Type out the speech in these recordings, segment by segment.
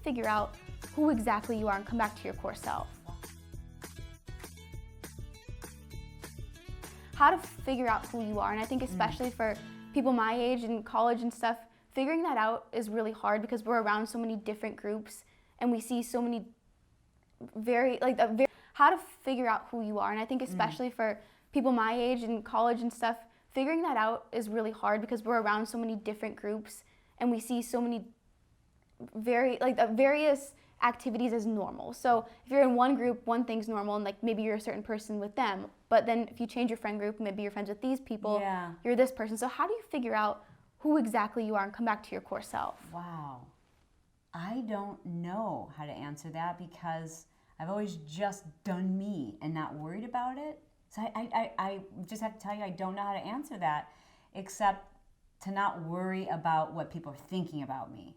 figure out who exactly you are and come back to your core self? How to figure out who you are, and I think especially for people my age in college and stuff, figuring that out is really hard because we're around so many different groups and we see so many how to figure out who you are, and I think especially for people my age in college and stuff, figuring that out is really hard because we're around so many different groups and we see so many various activities as normal. So if you're in one group, one thing's normal and like maybe you're a certain person with them, but then if you change your friend group, maybe you're friends with these people, you're this person. So how do you figure out who exactly you are and come back to your core self? Wow. I don't know how to answer that because I've always just done me and not worried about it. So I just have to tell you, I don't know how to answer that except to not worry about what people are thinking about me.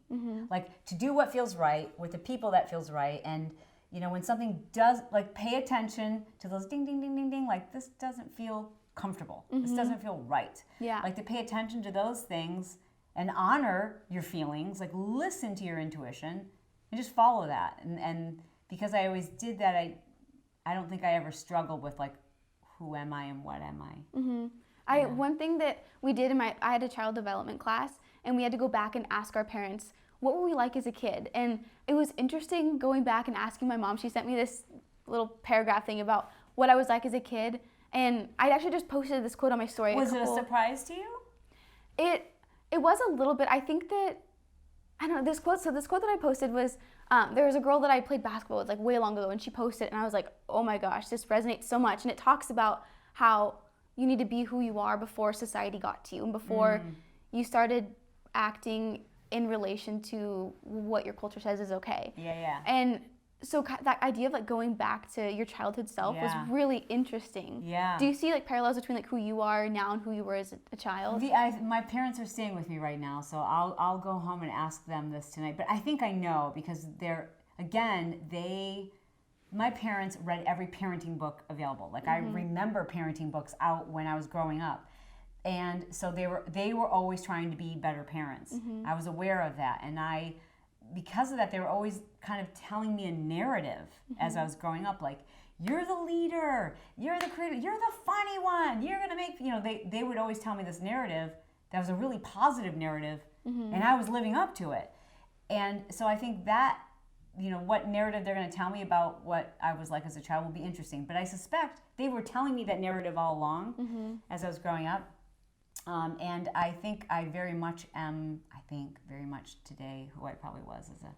Like to do what feels right with the people that feels right. And you know, when something does, like pay attention to those ding, ding, ding, ding, ding, like this doesn't feel comfortable. This doesn't feel right. Like to pay attention to those things and honor your feelings, like listen to your intuition and just follow that. And because I always did that, I don't think I ever struggled with like, who am I and what am I? One thing that we did I had a child development class and we had to go back and ask our parents, what were we like as a kid? And it was interesting going back and asking my mom. She sent me this little paragraph thing about what I was like as a kid. And I actually just posted this quote on my story. Was it a surprise to you? It was a little bit. I think that, I don't know, this quote that I posted was, there was a girl that I played basketball with like way long ago and she posted it and I was like, oh my gosh, this resonates so much. And it talks about how you need to be who you are before society got to you and before you started acting in relation to what your culture says is okay. And so that idea of like going back to your childhood self was really interesting. Do you see like parallels between like who you are now and who you were as a child? My parents are staying with me right now, so I'll go home and ask them this tonight. But I think I know because my parents read every parenting book available. Like I remember parenting books out when I was growing up. And so they were always trying to be better parents. I was aware of that. And because of that, they were always kind of telling me a narrative as I was growing up, like, you're the leader, you're the creator, you're the funny one, you're going to make, you know, they would always tell me this narrative that was a really positive narrative, and I was living up to it. And so I think that, you know, what narrative they're going to tell me about what I was like as a child will be interesting. But I suspect they were telling me that narrative all along as I was growing up. And I think I very much today who I probably was as a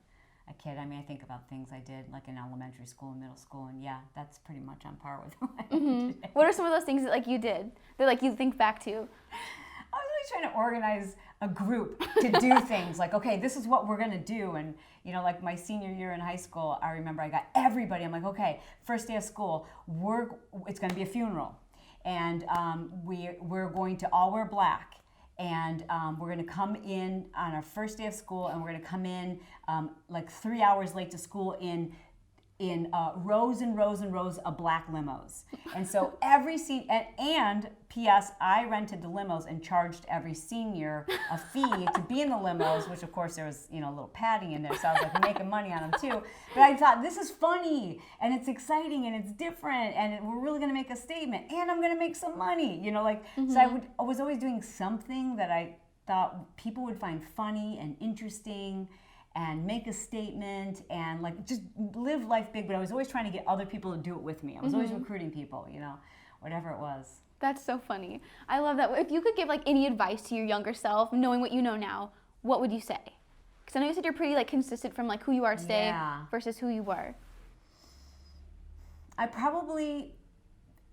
kid. I mean, I think about things I did like in elementary school and middle school, and yeah, that's pretty much on par with who I am today. What are some of those things that like you did that like you think back to? I was always trying to organize a group to do things like, okay, this is what we're going to do. And, you know, like my senior year in high school, I remember I got everybody. I'm like, okay, first day of school, it's going to be a funeral. And we're going to all wear black. And we're going to come in on our first day of school, and we're going to come in like 3 hours late to school in rows and rows and rows of black limos. And so every and P.S. I rented the limos and charged every senior a fee to be in the limos, which of course there was, you know, a little padding in there, so I was like making money on them too. But I thought, this is funny and it's exciting and it's different and we're really going to make a statement and I'm going to make some money, you know, like so I was always doing something that I thought people would find funny and interesting and make a statement and like just live life big. But I was always trying to get other people to do it with me. I was always recruiting people, you know, whatever it was. That's so funny. I love that. If you could give like any advice to your younger self, knowing what you know now, what would you say? Because I know you said you're pretty like consistent from like who you are today versus who you were. I probably,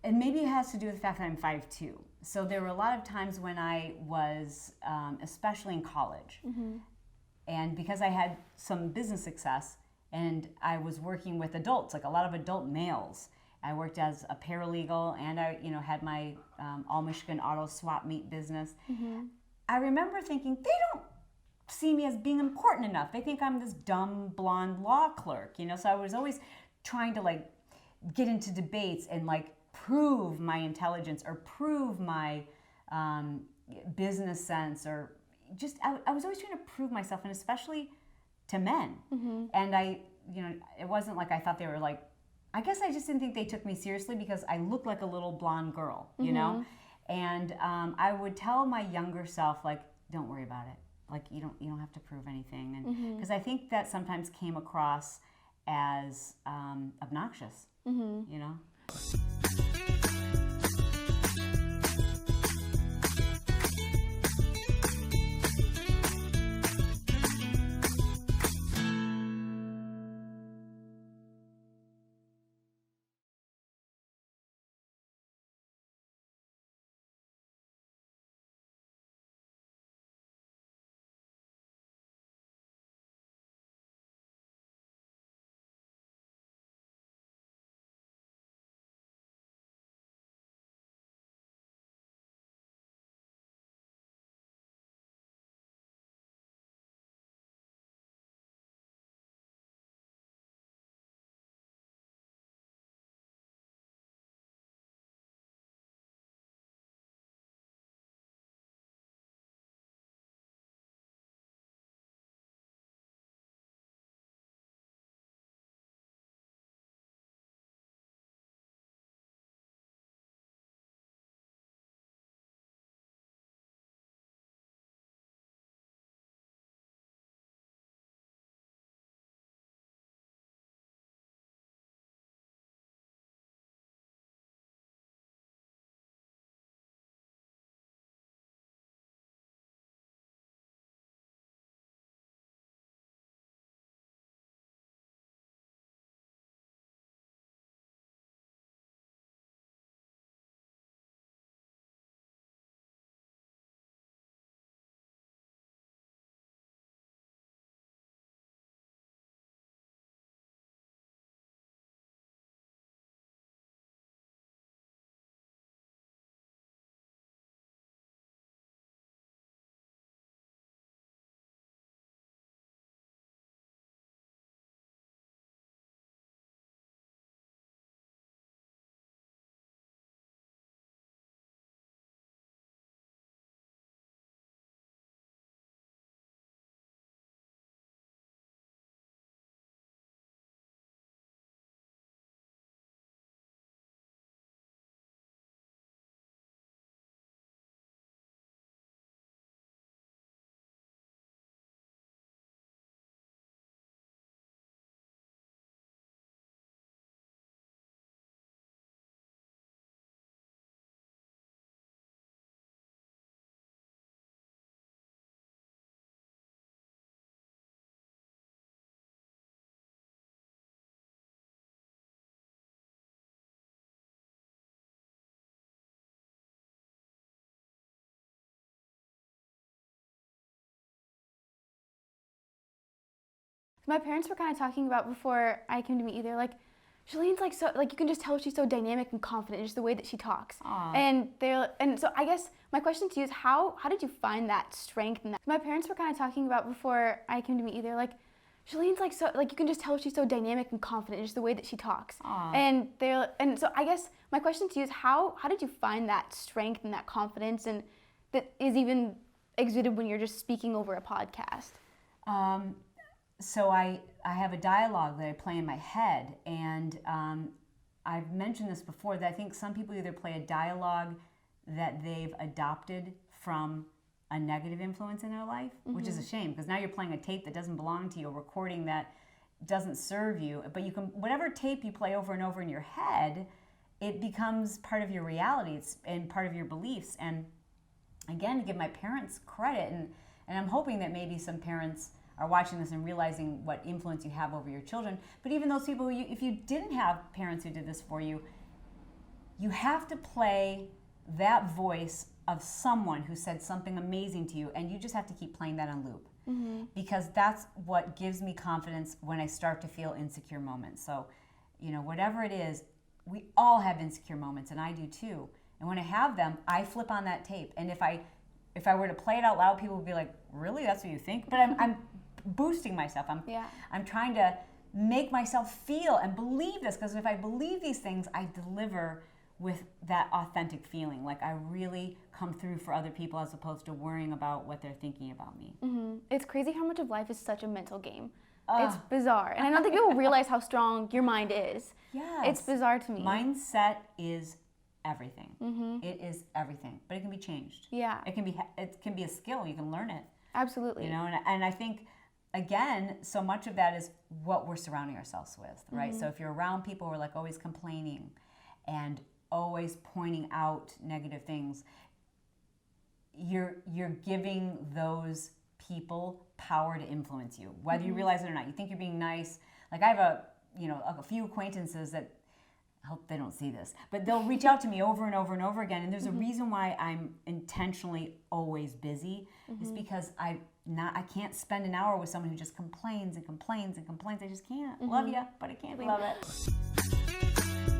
and maybe it has to do with the fact that I'm 5'2". So there were a lot of times when I was, especially in college, and because I had some business success and I was working with adults, like a lot of adult males. I worked as a paralegal and I, you know, had my All Michigan Auto Swap Meet business. I remember thinking, they don't see me as being important enough. They think I'm this dumb, blonde law clerk, you know? So I was always trying to like get into debates and like prove my intelligence or prove my business sense or just, I was always trying to prove myself, and especially to men. And it wasn't like I thought they were like, I guess I just didn't think they took me seriously because I looked like a little blonde girl, you know? And I would tell my younger self, like, don't worry about it. Like, you don't have to prove anything. And because I think that sometimes came across as obnoxious, you know? My parents were kind of talking about before I came to meet you. They're like, Chalene's like so, like you can just tell she's so dynamic and confident, just the way that she talks. Aww. And so I guess my question to you is how did you find that strength in that? My parents were kind of talking about before I came to meet you. They're like, Chalene's like so, like you can just tell she's so dynamic and confident, just the way that she talks. Aww. And so I guess my question to you is how did you find that strength and that confidence and that is even exuded when you're just speaking over a podcast? So I have a dialogue that I play in my head, and I've mentioned this before, that I think some people either play a dialogue that they've adopted from a negative influence in their life, which is a shame, because now you're playing a tape that doesn't belong to you, a recording that doesn't serve you, but you can, whatever tape you play over and over in your head, it becomes part of your reality, and part of your beliefs. And again, to give my parents credit, and I'm hoping that maybe some parents are watching this and realizing what influence you have over your children. But even those people, if you didn't have parents who did this for you, you have to play that voice of someone who said something amazing to you, and you just have to keep playing that on loop. Because that's what gives me confidence when I start to feel insecure moments. So, whatever it is, we all have insecure moments, and I do too. And when I have them, I flip on that tape. And if I were to play it out loud, people would be like, "Really? That's what you think?" But I'm boosting myself. I'm trying to make myself feel and believe this, because if I believe these things, I deliver with that authentic feeling. Like I really come through for other people as opposed to worrying about what they're thinking about me. It's crazy how much of life is such a mental game. It's bizarre. And I don't think people realize how strong your mind is. Yes. It's bizarre to me. Mindset is everything. It is everything, but it can be changed. Yeah. It can be a skill. You can learn it. Absolutely. You know, and I think, again, so much of that is what we're surrounding ourselves with, right? So if you're around people who are like always complaining and always pointing out negative things, you're giving those people power to influence you, whether you realize it or not. You think you're being nice. Like I have a few acquaintances that, I hope they don't see this, but they'll reach out to me over and over and over again. And there's a reason why I'm intentionally always busy. Is because I can't spend an hour with someone who just complains and complains and complains. I just can't. Love you, but I can't love it.